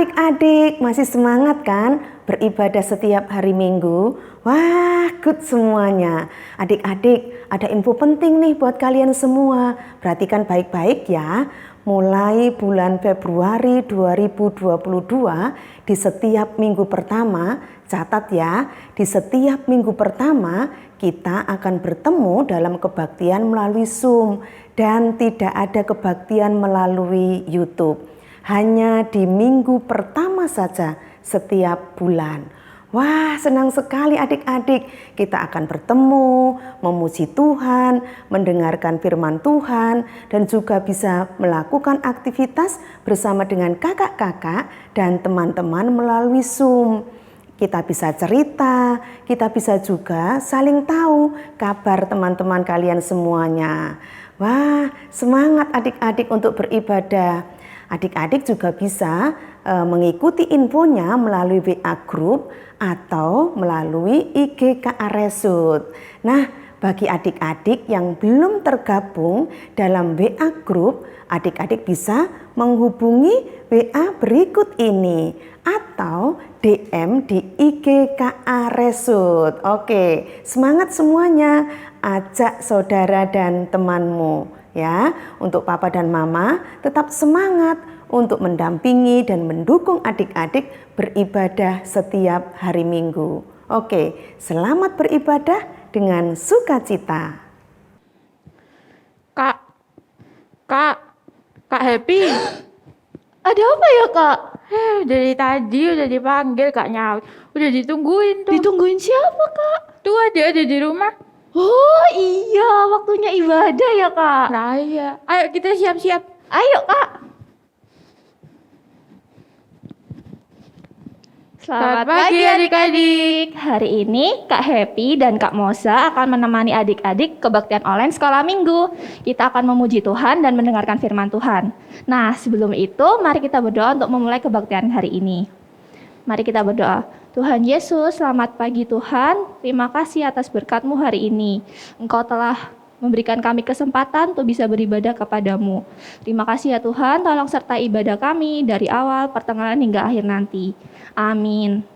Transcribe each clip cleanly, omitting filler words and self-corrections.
adik-adik, masih semangat kan beribadah setiap hari Minggu? Wah, good semuanya. Adik-adik, ada info penting nih buat kalian semua. Perhatikan baik-baik ya. Mulai bulan Februari 2022, di setiap minggu pertama, catat ya, di setiap minggu pertama kita akan bertemu dalam kebaktian melalui Zoom dan tidak ada kebaktian melalui YouTube. Hanya di minggu pertama saja setiap bulan. Wah, senang sekali adik-adik. Kita akan bertemu, memuji Tuhan, mendengarkan firman Tuhan, dan juga bisa melakukan aktivitas bersama dengan kakak-kakak dan teman-teman melalui Zoom. Kita bisa cerita, kita bisa juga saling tahu kabar teman-teman kalian semuanya. Wah, semangat adik-adik untuk beribadah. Adik-adik juga bisa mengikuti infonya melalui WA Group atau melalui IG KA Resut. Nah, bagi adik-adik yang belum tergabung dalam WA Group, adik-adik bisa menghubungi WA berikut ini atau DM di IG KA Resut. Oke, semangat semuanya, ajak saudara dan temanmu. Ya, untuk papa dan mama tetap semangat untuk mendampingi dan mendukung adik-adik beribadah setiap hari Minggu. Oke, selamat beribadah dengan sukacita. Kak, Kak Happy. Ada apa ya, Kak? Dari tadi udah dipanggil Kak nyaut. Udah ditungguin tuh. Ditungguin siapa, Kak? Tuh ada di rumah. Oh iya, waktunya ibadah ya, Kak. Nah iya, ayo kita siap-siap. Ayo, Kak. Selamat pagi adik-adik. Hari ini Kak Happy dan Kak Moza akan menemani adik-adik kebaktian online sekolah minggu. Kita akan memuji Tuhan dan mendengarkan firman Tuhan. Nah, sebelum itu mari kita berdoa untuk memulai kebaktian hari ini. Mari kita berdoa. Tuhan Yesus, selamat pagi Tuhan. Terima kasih atas berkat-Mu hari ini. Engkau telah memberikan kami kesempatan untuk bisa beribadah kepadamu. Terima kasih ya Tuhan, tolong sertai ibadah kami dari awal, pertengahan hingga akhir nanti. Amin.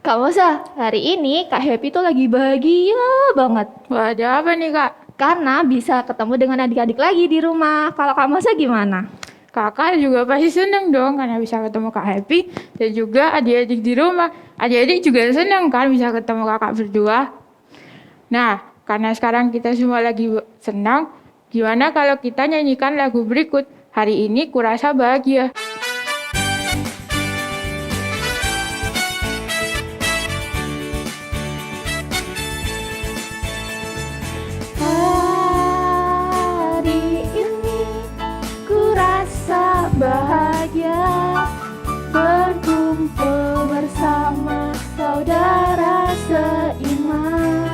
Kak Moza, hari ini Kak Happy tuh lagi bahagia banget. Wah, ada apa nih Kak? Karena bisa ketemu dengan adik-adik lagi di rumah. Kalau Kak Moza gimana? Kakak juga pasti seneng dong karena bisa ketemu Kak Happy dan juga adik-adik di rumah. Adik-adik juga seneng kan bisa ketemu kakak berdua. Nah, karena sekarang kita semua lagi senang, gimana kalau kita nyanyikan lagu berikut? Hari ini kurasa bahagia. Bahagia berkumpul bersama saudara seiman.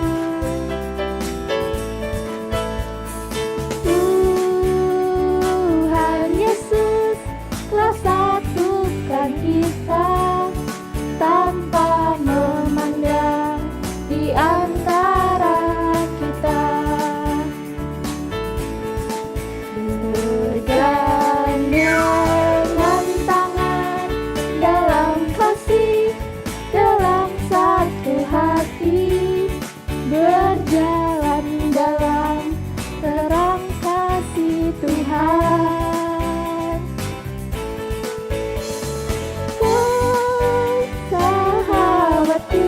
Tuhan Yesus telah satukan kita tanpa memandang di antara kita. Berjalan dalam terang kasih Tuhan. Kau sahabatku,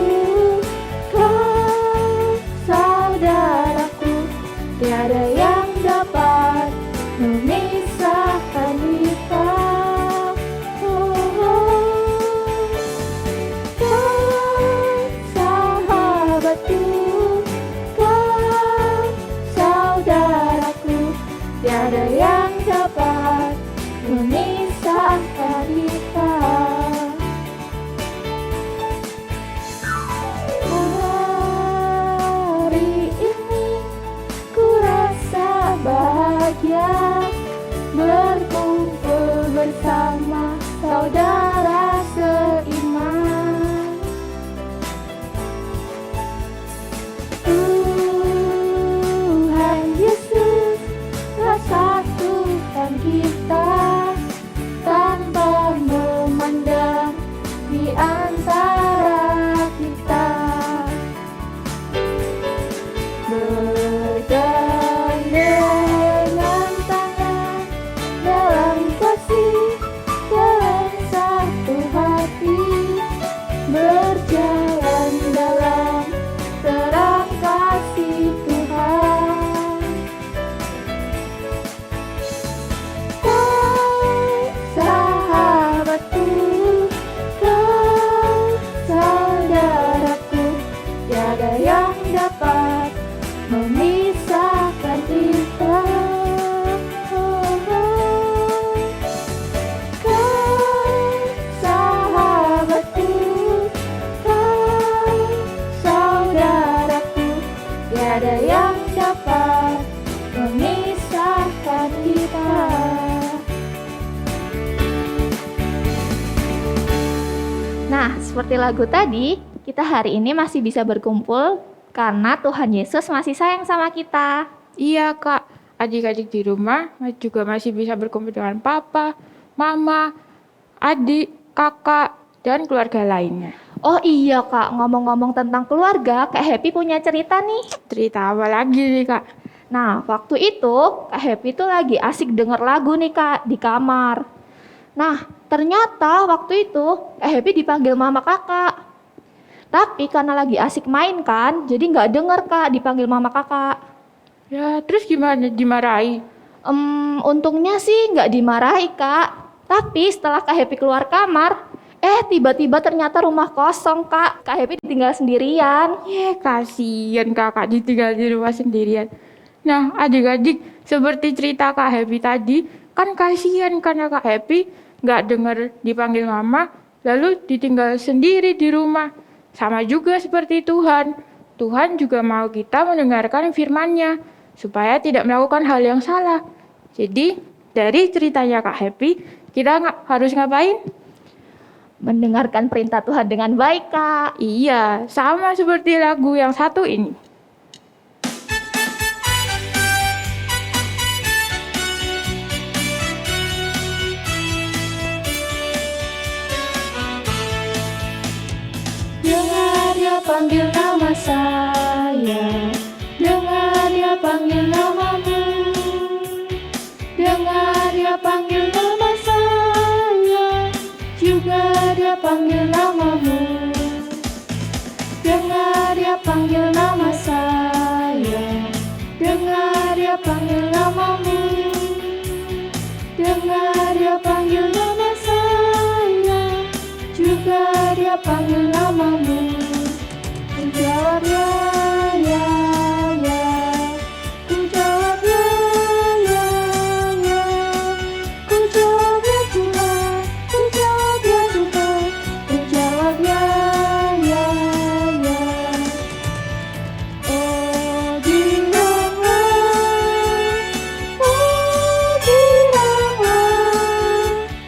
kau saudaraku, tiada yang dapat memisahkan kita. Kau sahabatku, tiada yang dapat memisahkan kita. Hari ini ku rasa bahagia berkumpul bersama saudara seiman. Tuhan Yesus satukan kita tanpa berjalan dalam terang kasih Tuhan. Kau sahabatku, kau saudaraku, tiada yang dapat memisahkan kita. Ada yang dapat memisahkan kita. Nah, seperti lagu tadi, kita hari ini masih bisa berkumpul karena Tuhan Yesus masih sayang sama kita. Iya Kak, adik-adik di rumah juga masih bisa berkumpul dengan papa, mama, adik, kakak, dan keluarga lainnya. Oh iya Kak, ngomong-ngomong tentang keluarga, Kak Happy punya cerita nih. Cerita apa lagi nih Kak? Nah, waktu itu Kak Happy tuh lagi asik denger lagu nih Kak di kamar. Nah, ternyata waktu itu Kak Happy dipanggil mama kakak. Tapi karena lagi asik main kan, jadi nggak denger Kak dipanggil mama kakak. Ya, terus gimana? Dimarahi? Untungnya sih nggak dimarahi Kak. Tapi setelah Kak Happy keluar kamar, tiba-tiba ternyata rumah kosong Kak. Kak Happy ditinggal sendirian. Kasihan kakak ditinggal di rumah sendirian. Nah, adik-adik, seperti cerita Kak Happy tadi, kan kasihan karena Kak Happy nggak dengar dipanggil mama, lalu ditinggal sendiri di rumah. Sama juga seperti Tuhan. Tuhan juga mau kita mendengarkan firman-Nya, supaya tidak melakukan hal yang salah. Jadi, dari ceritanya Kak Happy, kita harus ngapain? Mendengarkan perintah Tuhan dengan baik Kak. Iya, sama seperti lagu yang satu ini. Dengar dia panggil nama saya, dengar dia panggil namamu, dengar dia panggil nama saya, juga dia panggil namamu. Dengar dia panggil nama saya, dengar dia panggil namamu, dengar dia panggil nama saya, juga dia panggil namamu. Ku jawab ya, ya, ya. Ku jawab ya, ya, ya. Ku jawab ya Tuhan, ku jawab ya Tuhan. Ku jawab ya, ya, ya. Oh giranglah,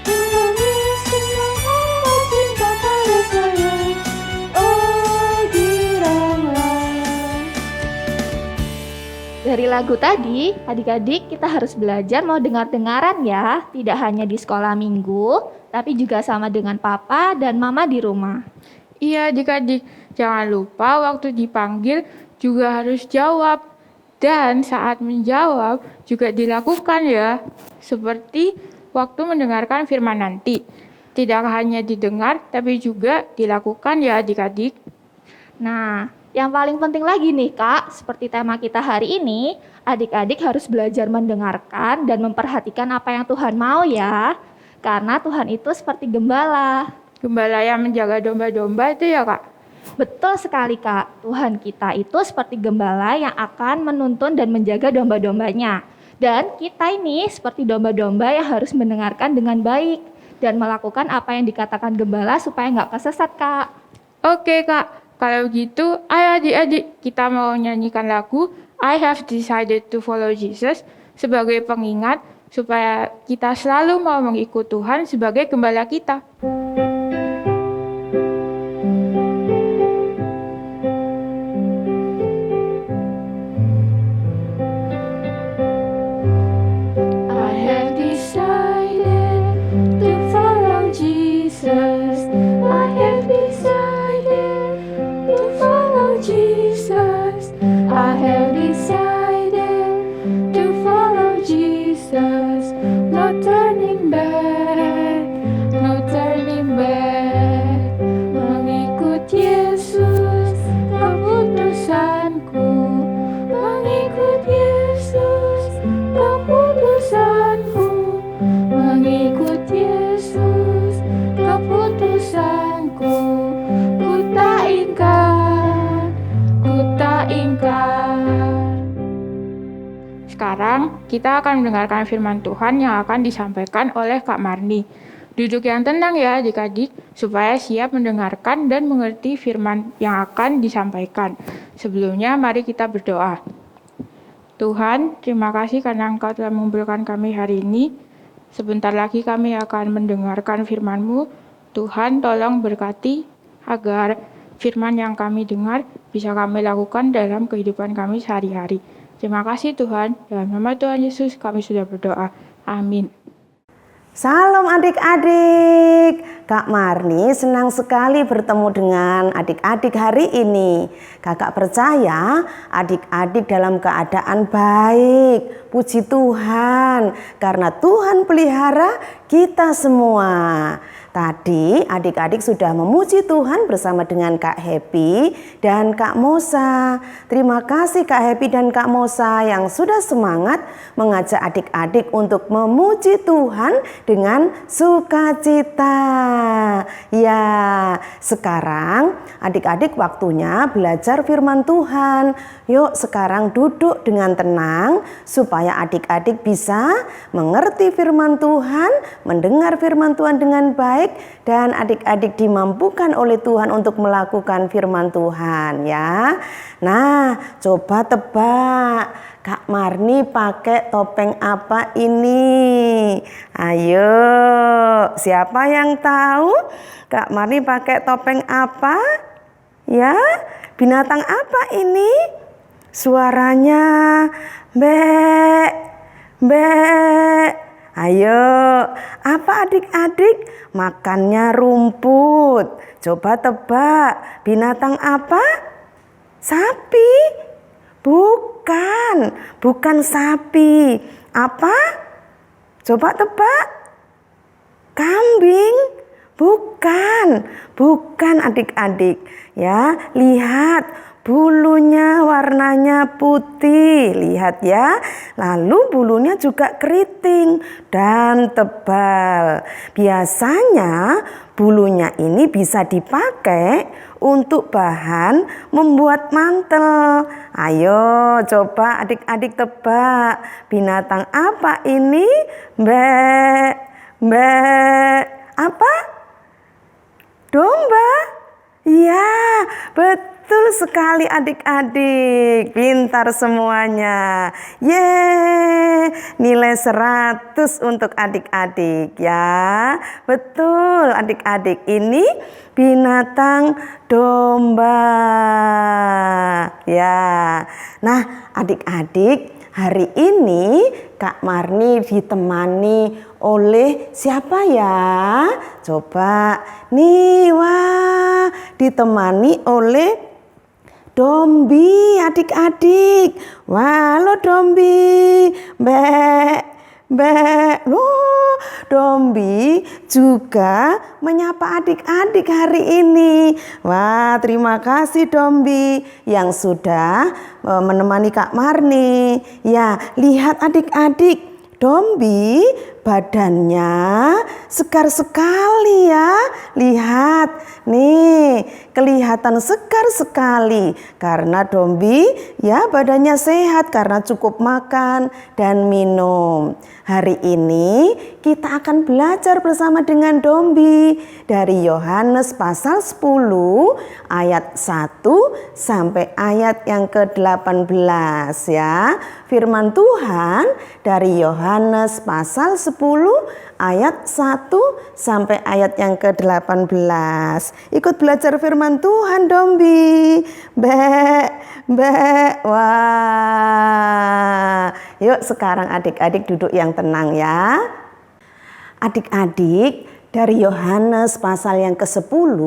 Tuhan Yesus yang amat cinta pada saya. Oh giranglah. Dari lagu tadi, adik-adik kita harus belajar mau dengar-dengaran ya. Tidak hanya di sekolah minggu, tapi juga sama dengan papa dan mama di rumah. Iya adik-adik, jangan lupa waktu dipanggil juga harus jawab. Dan saat menjawab juga dilakukan ya. Seperti waktu mendengarkan firman nanti. Tidak hanya didengar, tapi juga dilakukan ya adik-adik. Nah, yang paling penting lagi nih Kak, seperti tema kita hari ini, adik-adik harus belajar mendengarkan dan memperhatikan apa yang Tuhan mau ya. Karena Tuhan itu seperti gembala. Gembala yang menjaga domba-domba itu ya Kak? Betul sekali Kak, Tuhan kita itu seperti gembala yang akan menuntun dan menjaga domba-dombanya. Dan kita ini seperti domba-domba yang harus mendengarkan dengan baik dan melakukan apa yang dikatakan gembala supaya nggak kesesat Kak. Oke Kak. Kalau gitu, ayo adik-adik, kita mau nyanyikan lagu I Have Decided to Follow Jesus sebagai pengingat supaya kita selalu mau mengikut Tuhan sebagai gembala kita. I have decided to follow Jesus. I have decided to follow Jesus. I have decided to follow Jesus. No turning back, no turning sekarang kita akan mendengarkan firman Tuhan yang akan disampaikan oleh Kak Marni. Duduk yang tenang ya adik-adik, supaya siap mendengarkan dan mengerti firman yang akan disampaikan. Sebelumnya mari kita berdoa. Tuhan, terima kasih karena Engkau telah mengumpulkan kami hari ini. Sebentar lagi kami akan mendengarkan firman-Mu. Tuhan, tolong berkati agar firman yang kami dengar bisa kami lakukan dalam kehidupan kami sehari-hari. Terima kasih Tuhan, dalam nama Tuhan Yesus kami sudah berdoa. Amin. Salam adik-adik, Kak Marni senang sekali bertemu dengan adik-adik hari ini. Kakak percaya adik-adik dalam keadaan baik, puji Tuhan, karena Tuhan pelihara kita semua. Tadi adik-adik sudah memuji Tuhan bersama dengan Kak Happy dan Kak Mosa. Terima kasih Kak Happy dan Kak Mosa yang sudah semangat mengajak adik-adik untuk memuji Tuhan dengan sukacita. Ya, sekarang adik-adik waktunya belajar firman Tuhan. Yuk sekarang duduk dengan tenang supaya adik-adik bisa mengerti firman Tuhan, mendengar firman Tuhan dengan baik, dan adik-adik dimampukan oleh Tuhan untuk melakukan firman Tuhan ya. Nah, coba tebak Kak Marni pakai topeng apa ini? Ayo, siapa yang tahu Kak Marni pakai topeng apa? Ya, binatang apa ini? Suaranya bek, bek. Ayo, apa adik-adik? Makannya rumput. Coba tebak, binatang apa? Sapi? Bukan, bukan sapi. Apa? Coba tebak. Kambing? Bukan, bukan adik-adik. Ya, lihat bulunya warnanya putih, lihat ya. Lalu bulunya juga keriting dan tebal. Biasanya bulunya ini bisa dipakai untuk bahan membuat mantel. Ayo coba adik-adik tebak, binatang apa ini? Mbak, mbak, apa? Domba? Iya, betul sekali adik-adik. Pintar semuanya. Yeay, nilai 100 untuk adik-adik ya. Betul adik-adik, ini binatang domba. Ya. Nah, adik-adik, hari ini Kak Marni ditemani oleh siapa ya? Coba nih, wah, ditemani oleh Dombi adik-adik. Wah, lo Dombi, mbak, mbak, loh, Dombi juga menyapa adik-adik hari ini. Wah, terima kasih Dombi yang sudah menemani Kak Marni. Ya, lihat adik-adik, Dombi badannya segar sekali ya. Lihat nih, kelihatan segar sekali karena Dombi ya badannya sehat karena cukup makan dan minum. Hari ini kita akan belajar bersama dengan Dombi dari Yohanes pasal 10 ayat 1 sampai ayat yang ke-18 ya. Firman Tuhan dari Yohanes pasal 10 ayat 1 sampai ayat yang ke-18. Ikut belajar firman Tuhan Dombi. Mbak, mbak, wah. Yuk sekarang adik-adik duduk yang tenang ya. Adik-adik, dari Yohanes pasal yang ke-10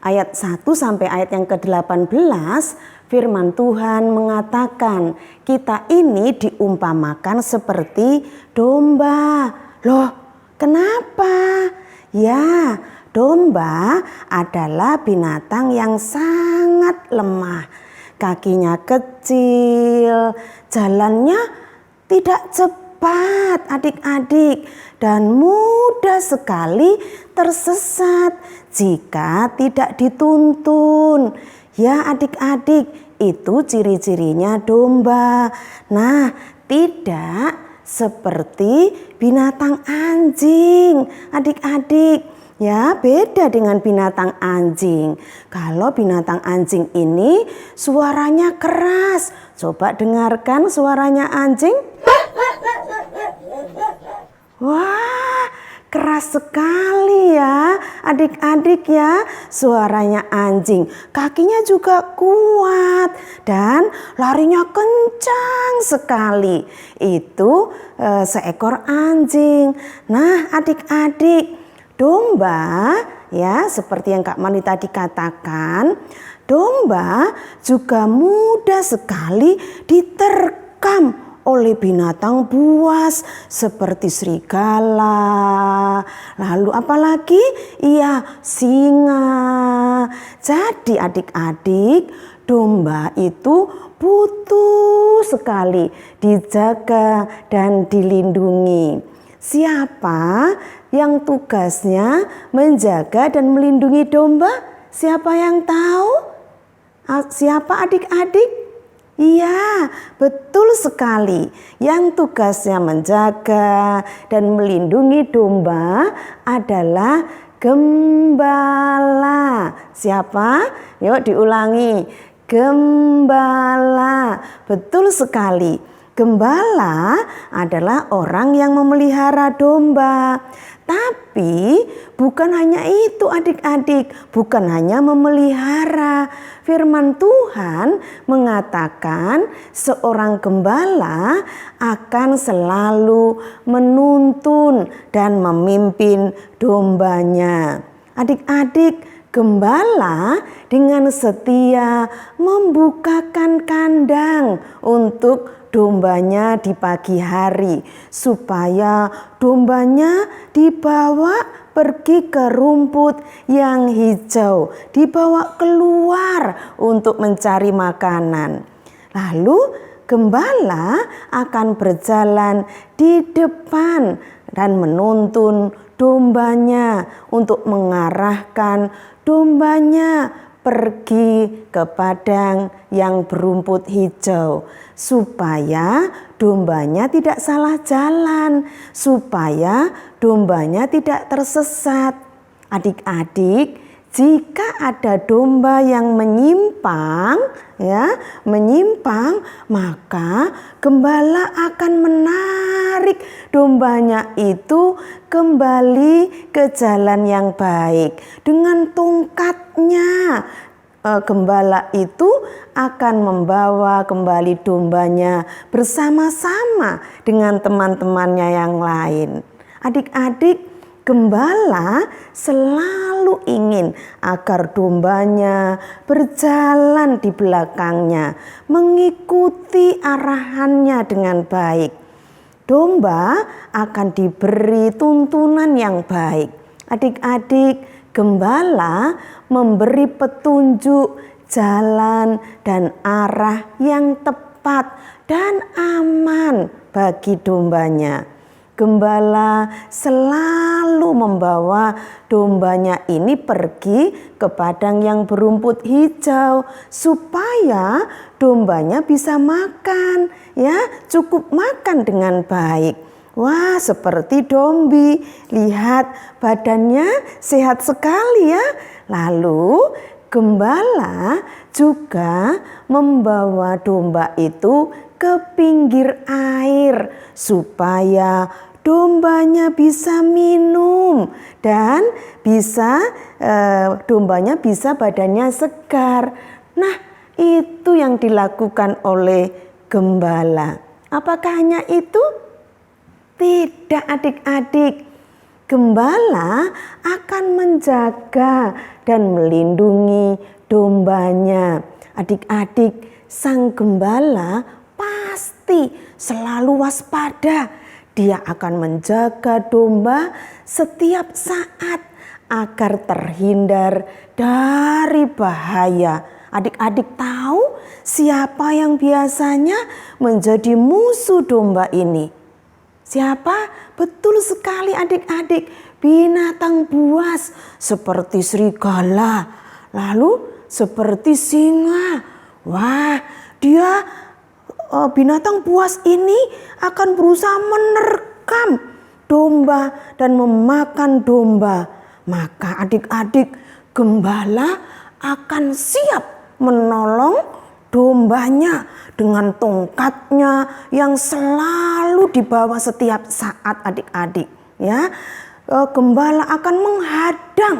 ayat 1 sampai ayat yang ke-18, firman Tuhan mengatakan kita ini diumpamakan seperti domba. Loh, kenapa? Ya, domba adalah binatang yang sangat lemah. Kakinya kecil, jalannya tidak cepat adik-adik, dan mudah sekali tersesat jika tidak dituntun. Ya adik-adik, itu ciri-cirinya domba. Nah, Tidak seperti binatang anjing, adik-adik. Ya, beda dengan binatang anjing. Kalau binatang anjing ini suaranya keras. Coba dengarkan suaranya anjing. Wah, keras sekali ya adik-adik ya suaranya anjing. Kakinya juga kuat dan larinya kencang sekali. Itu seekor anjing. Nah adik-adik, domba ya seperti yang Kak Mani tadi katakan, domba juga mudah sekali diterkam oleh binatang buas seperti serigala, lalu apalagi? Iya, singa. Jadi adik-adik, domba itu butuh sekali dijaga dan dilindungi. Siapa yang tugasnya menjaga dan melindungi domba? Siapa yang tahu? Siapa adik-adik? Iya, betul sekali. Yang tugasnya menjaga dan melindungi domba adalah gembala. Siapa? Yuk diulangi. Gembala. Betul sekali. Gembala adalah orang yang memelihara domba. Tapi bukan hanya itu adik-adik, bukan hanya memelihara. Firman Tuhan mengatakan seorang gembala akan selalu menuntun dan memimpin dombanya. Adik-adik, gembala dengan setia membukakan kandang untuk dombanya di pagi hari supaya dombanya dibawa pergi ke rumput yang hijau, dibawa keluar untuk mencari makanan. Lalu gembala akan berjalan di depan dan menuntun dombanya untuk mengarahkan dombanya pergi ke padang yang berumput hijau supaya dombanya tidak salah jalan, supaya dombanya tidak tersesat. Adik-adik, jika ada domba yang menyimpang, maka gembala akan menarik dombanya itu kembali ke jalan yang baik. Dengan tongkatnya, gembala itu akan membawa kembali dombanya bersama-sama dengan teman-temannya yang lain. Adik-adik, gembala selalu ingin agar dombanya berjalan di belakangnya, mengikuti arahannya dengan baik. Domba akan diberi tuntunan yang baik. Adik-adik, gembala memberi petunjuk jalan dan arah yang tepat dan aman bagi dombanya. Gembala selalu membawa dombanya ini pergi ke padang yang berumput hijau supaya dombanya bisa makan, cukup makan dengan baik. Wah, seperti dombi, lihat badannya sehat sekali ya. Lalu gembala juga membawa domba itu ke pinggir air supaya dombanya bisa minum dan dombanya bisa badannya segar. Nah, itu yang dilakukan oleh gembala. Apakah hanya itu? Tidak adik-adik. Gembala akan menjaga dan melindungi dombanya. Adik-adik, sang gembala pasti selalu waspada. Dia akan menjaga domba setiap saat agar terhindar dari bahaya. Adik-adik tahu siapa yang biasanya menjadi musuh domba ini? Siapa? Betul sekali adik-adik, binatang buas seperti serigala, lalu seperti singa. Wah, dia binatang buas ini akan berusaha menerkam domba dan memakan domba. Maka adik-adik, gembala akan siap menolong dombanya dengan tongkatnya yang selalu dibawa setiap saat adik-adik. Ya, gembala akan menghadang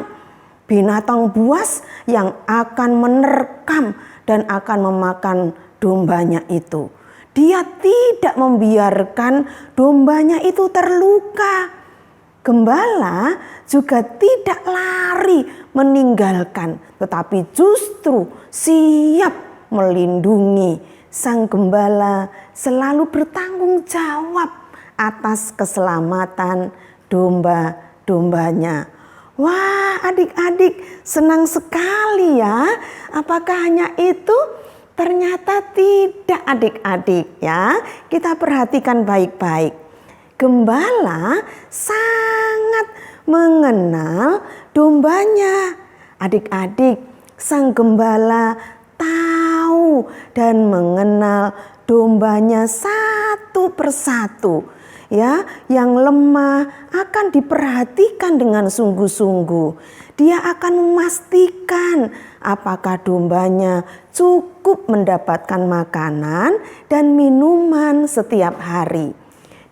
binatang buas yang akan menerkam dan akan memakan dombanya itu. Dia tidak membiarkan dombanya itu terluka. Gembala juga tidak lari meninggalkan, tetapi justru siap melindungi. Sang gembala selalu bertanggung jawab atas keselamatan domba-dombanya. Wah, adik-adik senang sekali ya. Apakah hanya itu? Ternyata tidak adik-adik ya. Kita perhatikan baik-baik. Gembala sangat mengenal dombanya. Adik-adik, sang gembala tahu dan mengenal dombanya satu persatu. Ya, yang lemah akan diperhatikan dengan sungguh-sungguh. Dia akan memastikan apakah dombanya cukup mendapatkan makanan dan minuman setiap hari.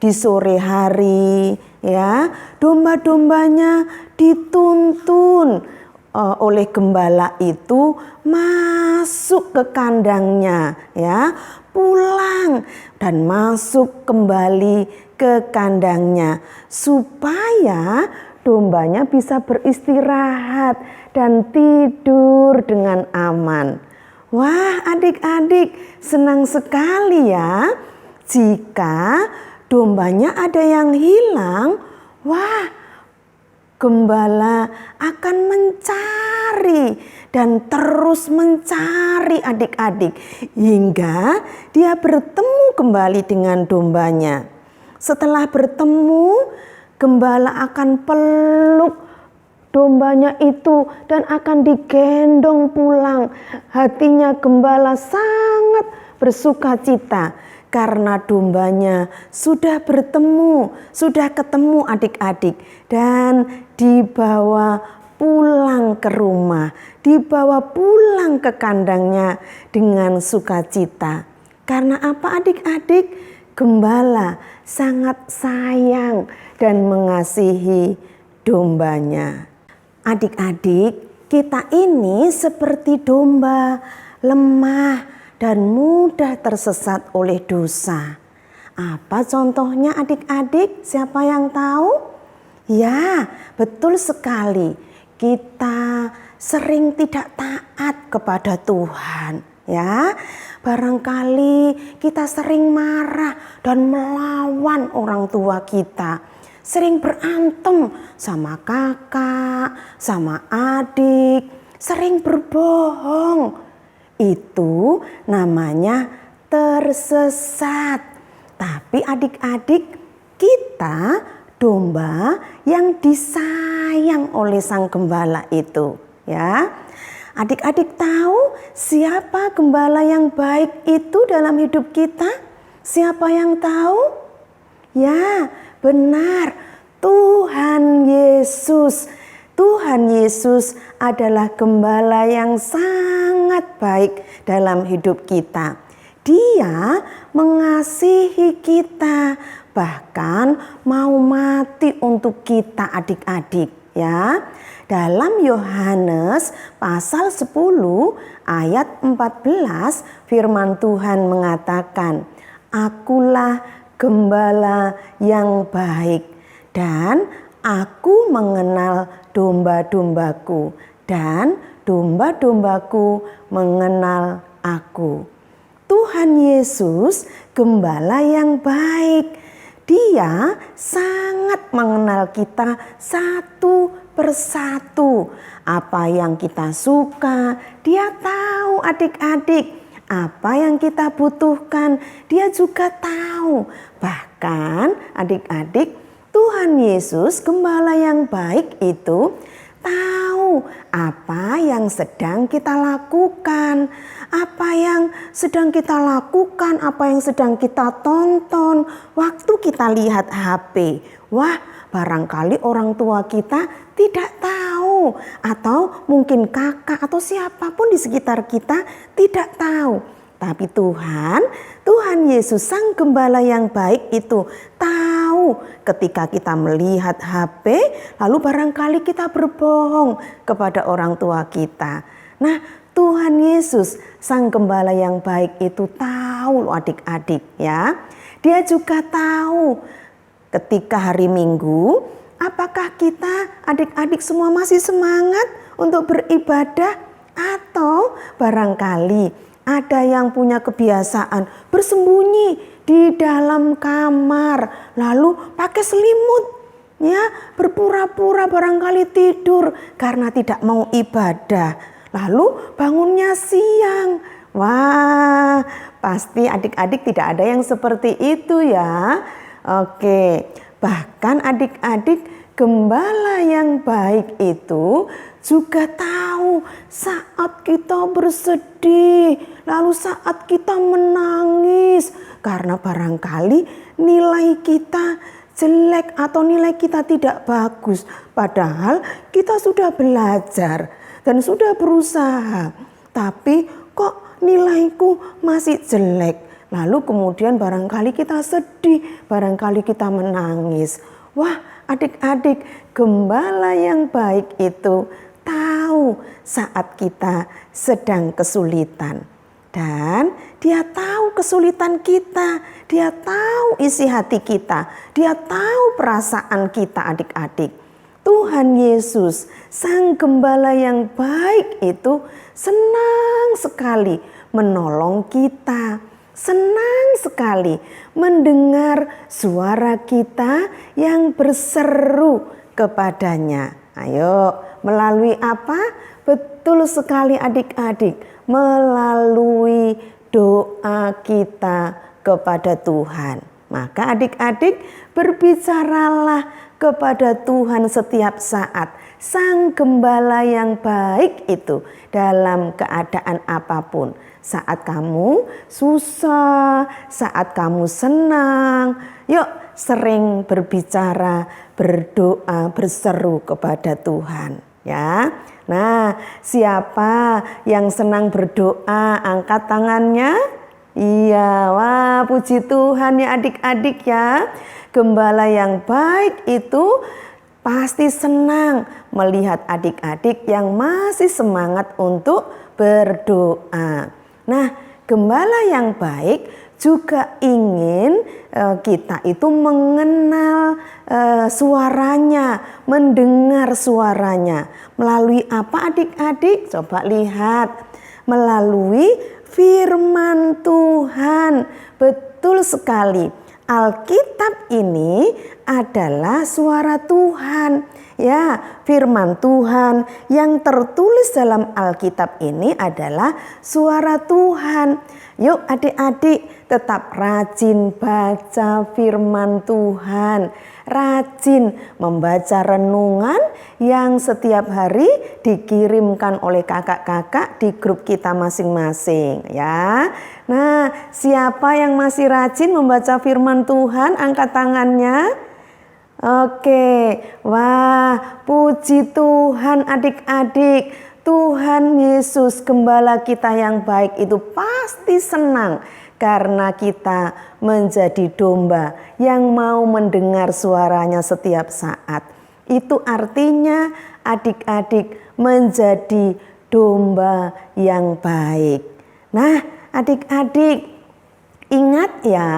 Di sore hari, ya, domba-dombanya dituntun oleh gembala itu masuk ke kandangnya, ya, pulang dan masuk kembali ke kandangnya supaya dombanya bisa beristirahat dan tidur dengan aman. Wah, adik-adik senang sekali ya. Jika dombanya ada yang hilang, wah, gembala akan mencari dan terus mencari adik-adik hingga dia bertemu kembali dengan dombanya. Setelah bertemu, gembala akan peluk dombanya itu dan akan digendong pulang. Hatinya gembala sangat bersukacita karena dombanya sudah bertemu, sudah ketemu adik-adik dan dibawa pulang ke rumah, dibawa pulang ke kandangnya dengan sukacita. Karena apa adik-adik? Gembala sangat sayang dan mengasihi dombanya. Adik-adik, kita ini seperti domba, lemah dan mudah tersesat oleh dosa. Apa contohnya adik-adik? Siapa yang tahu? Ya, betul sekali. Kita sering tidak taat kepada Tuhan, ya. Barangkali kita sering marah dan melawan orang tua kita. Sering berantem sama kakak, sama adik, sering berbohong. Itu namanya tersesat. Tapi adik-adik, kita domba yang disayang oleh sang gembala itu, ya. Adik-adik tahu siapa gembala yang baik itu dalam hidup kita? Siapa yang tahu? Ya, benar, Tuhan Yesus. Tuhan Yesus adalah gembala yang sangat baik dalam hidup kita. Dia mengasihi kita, bahkan mau mati untuk kita adik-adik, ya. Dalam Yohanes pasal 10 ayat 14 firman Tuhan mengatakan, "Akulah gembala yang baik dan aku mengenal domba-dombaku dan domba-dombaku mengenal aku." Tuhan Yesus gembala yang baik. Dia sangat mengenal kita satu persatu. Apa yang kita suka, dia tahu adik-adik. Apa yang kita butuhkan, dia juga tahu. Bahkan adik-adik, Tuhan Yesus gembala yang baik itu tahu apa yang sedang kita lakukan, apa yang sedang kita lakukan, apa yang sedang kita tonton waktu kita lihat HP. Wah, barangkali orang tua kita tidak tahu, atau mungkin kakak atau siapapun di sekitar kita tidak tahu. Tapi Tuhan Yesus Sang Gembala yang baik itu tahu ketika kita melihat HP, lalu barangkali kita berbohong kepada orang tua kita. Nah, Tuhan Yesus Sang Gembala yang baik itu tahu loh adik-adik ya. Dia juga tahu ketika hari Minggu, apakah kita adik-adik semua masih semangat untuk beribadah, atau barangkali ada yang punya kebiasaan bersembunyi di dalam kamar, lalu pakai selimut, ya, berpura-pura barangkali tidur karena tidak mau ibadah, lalu bangunnya siang. Wah, pasti adik-adik tidak ada yang seperti itu ya. Oke, bahkan adik-adik, gembala yang baik itu juga tahu saat kita bersedih, lalu saat kita menangis karena barangkali nilai kita jelek atau nilai kita tidak bagus, padahal kita sudah belajar dan sudah berusaha, tapi kok nilaiku masih jelek. Lalu kemudian barangkali kita sedih, barangkali kita menangis. Wah, adik-adik, gembala yang baik itu tahu saat kita sedang kesulitan. Dan dia tahu kesulitan kita, dia tahu isi hati kita, dia tahu perasaan kita adik-adik. Tuhan Yesus, Sang Gembala yang baik itu senang sekali menolong kita. Senang sekali mendengar suara kita yang berseru kepadanya. Ayo, melalui apa? Betul sekali adik-adik, melalui doa kita kepada Tuhan. Maka adik-adik, berbicaralah kepada Tuhan setiap saat. Sang Gembala yang baik itu dalam keadaan apapun. Saat kamu susah, saat kamu senang, yuk sering berbicara, berdoa, berseru kepada Tuhan ya. Nah, siapa yang senang berdoa, angkat tangannya. Iya, wah puji Tuhan ya adik-adik ya. Gembala yang baik itu pasti senang melihat adik-adik yang masih semangat untuk berdoa. Nah, gembala yang baik juga ingin kita itu mengenal suaranya, mendengar suaranya. Melalui apa adik-adik? Coba lihat. Melalui firman Tuhan. Betul sekali. Alkitab ini adalah suara Tuhan. Ya, firman Tuhan yang tertulis dalam Alkitab ini adalah suara Tuhan. Yuk adik-adik, tetap rajin baca firman Tuhan. Rajin membaca renungan yang setiap hari dikirimkan oleh kakak-kakak di grup kita masing-masing ya. Nah, siapa yang masih rajin membaca firman Tuhan, angkat tangannya. Oke, wah puji Tuhan adik-adik. Tuhan Yesus Gembala kita yang baik itu pasti senang karena kita menjadi domba yang mau mendengar suaranya setiap saat. Itu artinya adik-adik menjadi domba yang baik. Nah adik-adik, ingat ya,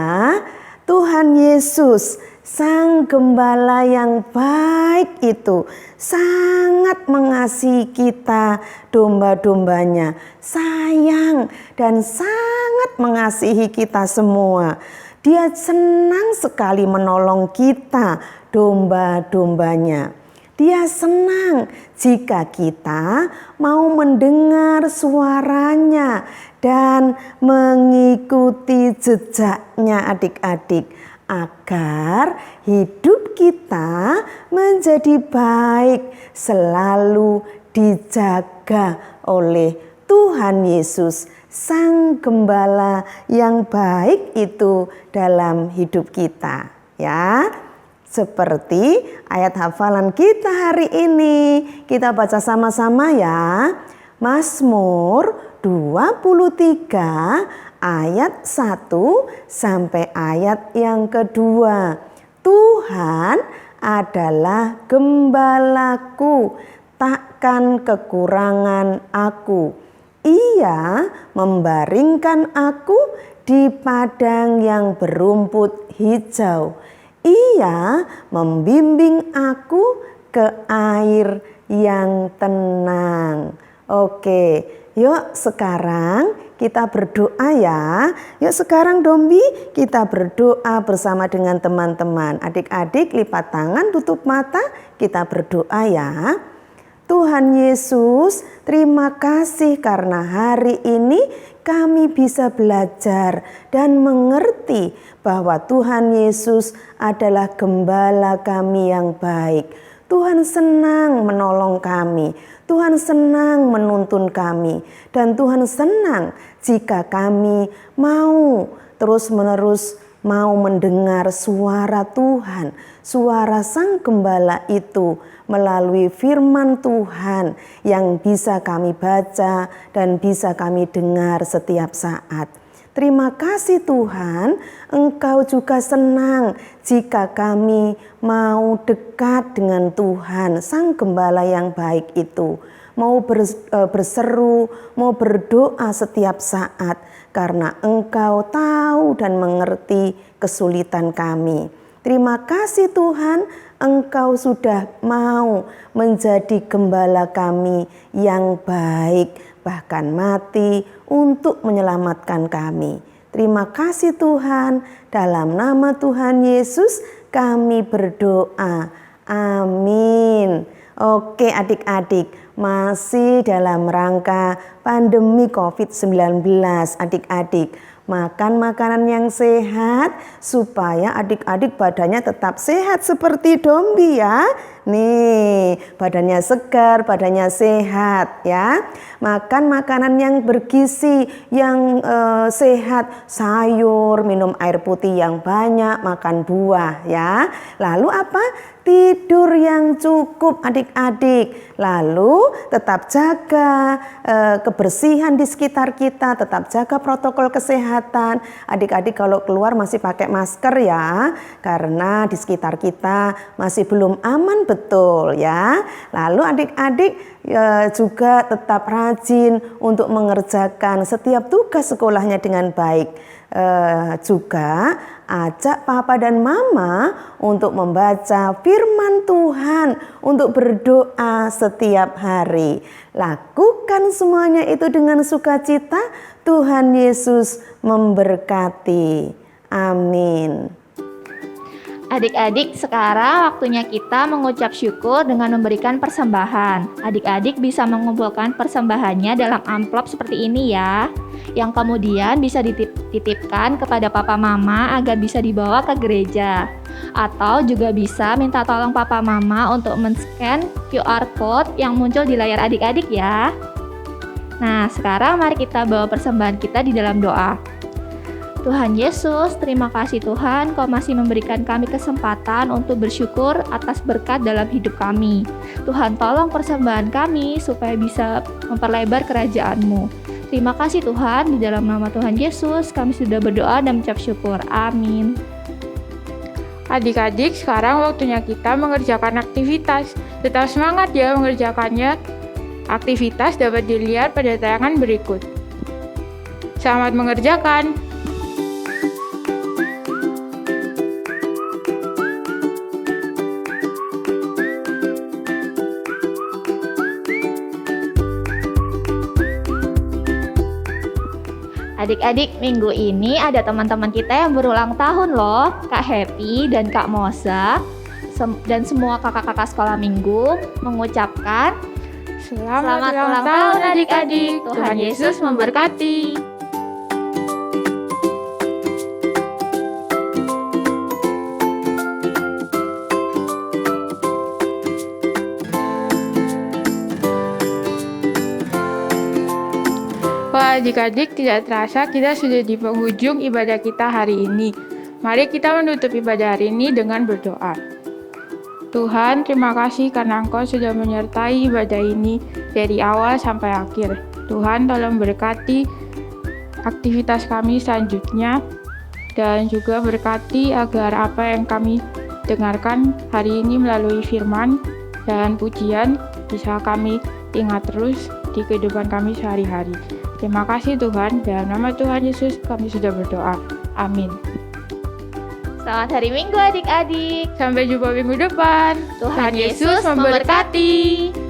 Tuhan Yesus Sang Gembala yang baik itu sangat mengasihi kita domba-dombanya, sayang dan sangat mengasihi kita semua. Dia senang sekali menolong kita domba-dombanya. Dia senang jika kita mau mendengar suaranya dan mengikuti jejaknya adik-adik. agar hidup kita menjadi baik, selalu dijaga oleh Tuhan Yesus, Sang Gembala yang baik itu dalam hidup kita, ya. Seperti ayat hafalan kita hari ini, kita baca sama-sama ya. Mazmur 23 ayat 1 sampai ayat yang kedua. Tuhan adalah gembalaku, takkan kekurangan aku. Ia membaringkan aku di padang yang berumput hijau. Ia membimbing aku ke air yang tenang. Oke, yuk sekarang kita berdoa ya. Yuk sekarang Dombi kita berdoa bersama dengan teman-teman. Adik-adik lipat tangan, tutup mata, kita berdoa ya. Tuhan Yesus, terima kasih karena hari ini kami bisa belajar dan mengerti bahwa Tuhan Yesus adalah gembala kami yang baik. Tuhan senang menolong kami, Tuhan senang menuntun kami, dan Tuhan senang jika kami mau terus-menerus mau mendengar suara Tuhan, suara Sang Gembala itu melalui firman Tuhan yang bisa kami baca dan bisa kami dengar setiap saat. Terima kasih Tuhan, Engkau juga senang jika kami mau dekat dengan Tuhan, Sang Gembala yang baik itu. Mau berseru, mau berdoa setiap saat karena Engkau tahu dan mengerti kesulitan kami. Terima kasih Tuhan, Engkau sudah mau menjadi gembala kami yang baik, bahkan mati untuk menyelamatkan kami. Terima kasih Tuhan, dalam nama Tuhan Yesus kami berdoa. Amin. Oke adik-adik, masih dalam rangka pandemi COVID-19, adik-adik makan makanan yang sehat supaya adik-adik badannya tetap sehat seperti Dombi ya. Nih, badannya segar, badannya sehat ya. Makan makanan yang bergizi, yang sehat, sayur, minum air putih yang banyak, makan buah ya. Lalu apa? Tidur yang cukup adik-adik. Lalu tetap jaga kebersihan di sekitar kita, tetap jaga protokol kesehatan. Adik-adik kalau keluar masih pakai masker ya, karena di sekitar kita masih belum aman betul ya. Lalu adik-adik juga tetap rajin untuk mengerjakan setiap tugas sekolahnya dengan baik. Juga ajak papa dan mama untuk membaca firman Tuhan, untuk berdoa setiap hari. Lakukan semuanya itu dengan sukacita. Tuhan Yesus memberkati. Amin. Adik-adik, sekarang waktunya kita mengucap syukur dengan memberikan persembahan. Adik-adik bisa mengumpulkan persembahannya dalam amplop seperti ini ya, yang kemudian bisa dititipkan kepada papa mama agar bisa dibawa ke gereja. Atau juga bisa minta tolong papa mama untuk men-scan QR code yang muncul di layar adik-adik ya. Nah, sekarang mari kita bawa persembahan kita di dalam doa. Tuhan Yesus, terima kasih Tuhan, Kau masih memberikan kami kesempatan untuk bersyukur atas berkat dalam hidup kami. Tuhan, tolong persembahan kami supaya bisa memperlebar kerajaan-Mu. Terima kasih Tuhan, di dalam nama Tuhan Yesus kami sudah berdoa dan mengucap syukur. Amin. Adik-adik, sekarang waktunya kita mengerjakan aktivitas. Tetap semangat ya mengerjakannya. Aktivitas dapat dilihat pada tayangan berikut. Selamat mengerjakan. Adik-adik, minggu ini ada teman-teman kita yang berulang tahun loh, Kak Happy dan Kak Moza, dan semua kakak-kakak sekolah minggu mengucapkan Selamat ulang tahun adik-adik. Tuhan Yesus memberkati. adik-adik, tidak terasa kita sudah di penghujung ibadah kita hari ini. Mari kita menutup ibadah hari ini dengan berdoa. Tuhan, terima kasih karena Engkau sudah menyertai ibadah ini dari awal sampai akhir. Tuhan, tolong berkati aktivitas kami selanjutnya dan juga berkati agar apa yang kami dengarkan hari ini melalui firman dan pujian bisa kami ingat terus di kehidupan kami sehari-hari. Terima kasih Tuhan, dalam nama Tuhan Yesus kami sudah berdoa. Amin. Selamat hari Minggu adik-adik. Sampai jumpa minggu depan. Tuhan Yesus memberkati.